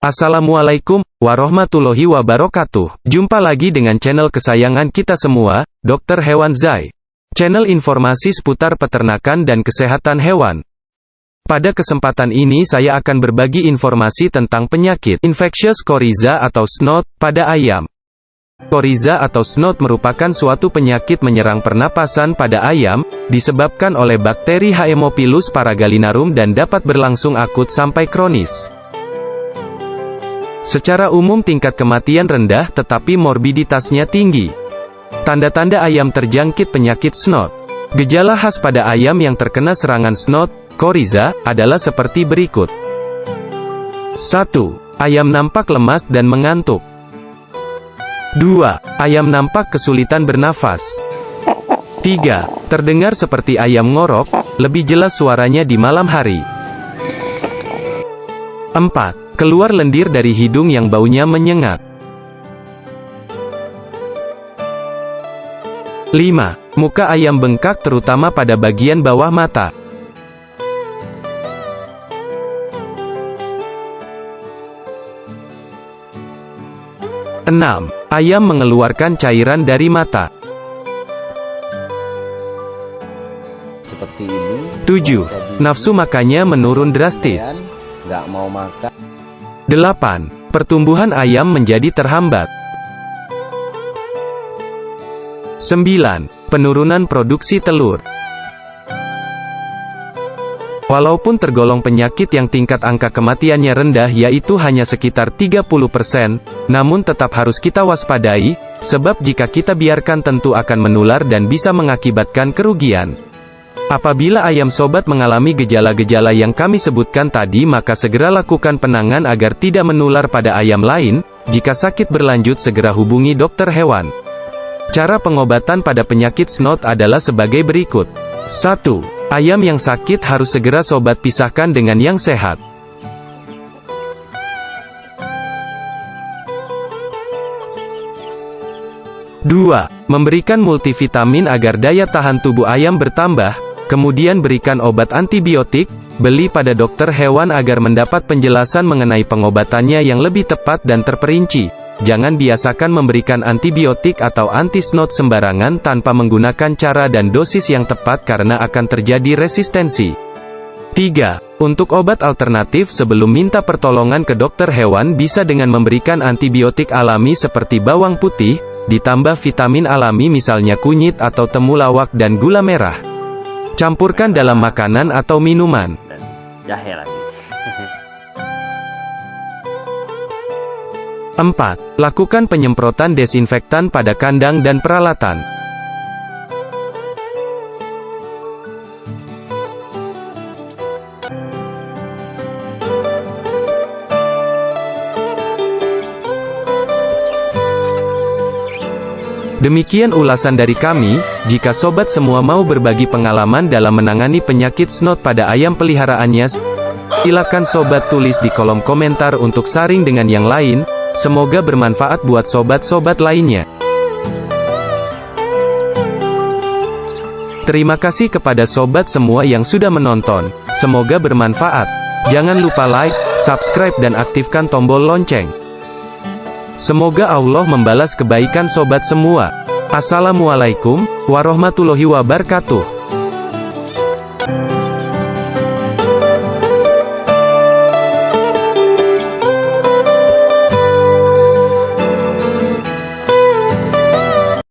Assalamualaikum warahmatullahi wabarakatuh. Jumpa lagi dengan channel kesayangan kita semua, Dr. Hewan Zai. Channel informasi seputar peternakan dan kesehatan hewan. Pada kesempatan ini saya akan berbagi informasi tentang penyakit infectious coryza atau snot pada ayam. Coryza atau snot merupakan suatu penyakit menyerang pernapasan pada ayam, disebabkan oleh bakteri Haemophilus paragalinarum dan dapat berlangsung akut sampai kronis. Secara umum tingkat kematian rendah tetapi morbiditasnya tinggi. Tanda-tanda ayam terjangkit penyakit snot. Gejala khas pada ayam yang terkena serangan snot, coryza, adalah seperti berikut. 1. Ayam nampak lemas dan mengantuk. 2. Ayam nampak kesulitan bernafas. 3. Terdengar seperti ayam ngorok, lebih jelas suaranya di malam hari. 4. Keluar lendir dari hidung yang baunya menyengat. 5. Muka ayam bengkak terutama pada bagian bawah mata. 6. Ayam mengeluarkan cairan dari mata. Seperti ini. 7. Nafsu makannya menurun drastis. Nggak mau makan. 8. Pertumbuhan ayam menjadi terhambat. 9. Penurunan produksi telur. Walaupun tergolong penyakit yang tingkat angka kematiannya rendah yaitu hanya sekitar 30%, namun tetap harus kita waspadai, sebab jika kita biarkan tentu akan menular dan bisa mengakibatkan kerugian. Apabila ayam sobat mengalami gejala-gejala yang kami sebutkan tadi maka segera lakukan penanganan agar tidak menular pada ayam lain. Jika sakit berlanjut segera hubungi dokter hewan. Cara pengobatan pada penyakit snot adalah sebagai berikut. 1. Ayam yang sakit harus segera sobat pisahkan dengan yang sehat. 2. Memberikan multivitamin agar daya tahan tubuh ayam bertambah. Kemudian berikan obat antibiotik, beli pada dokter hewan agar mendapat penjelasan mengenai pengobatannya yang lebih tepat dan terperinci. Jangan biasakan memberikan antibiotik atau anti-snot sembarangan tanpa menggunakan cara dan dosis yang tepat karena akan terjadi resistensi. 3. Untuk obat alternatif sebelum minta pertolongan ke dokter hewan bisa dengan memberikan antibiotik alami seperti bawang putih, ditambah vitamin alami misalnya kunyit atau temulawak dan gula merah. Campurkan dalam makanan atau minuman. Dan jahe lagi. 4. Lakukan penyemprotan desinfektan pada kandang dan peralatan. Demikian ulasan dari kami. Jika sobat semua mau berbagi pengalaman dalam menangani penyakit snot pada ayam peliharaannya, silakan sobat tulis di kolom komentar untuk sharing dengan yang lain. Semoga bermanfaat buat sobat-sobat lainnya. Terima kasih kepada sobat semua yang sudah menonton. Semoga bermanfaat. Jangan lupa like, subscribe dan aktifkan tombol lonceng. Semoga Allah membalas kebaikan sobat semua. Assalamualaikum warahmatullahi wabarakatuh.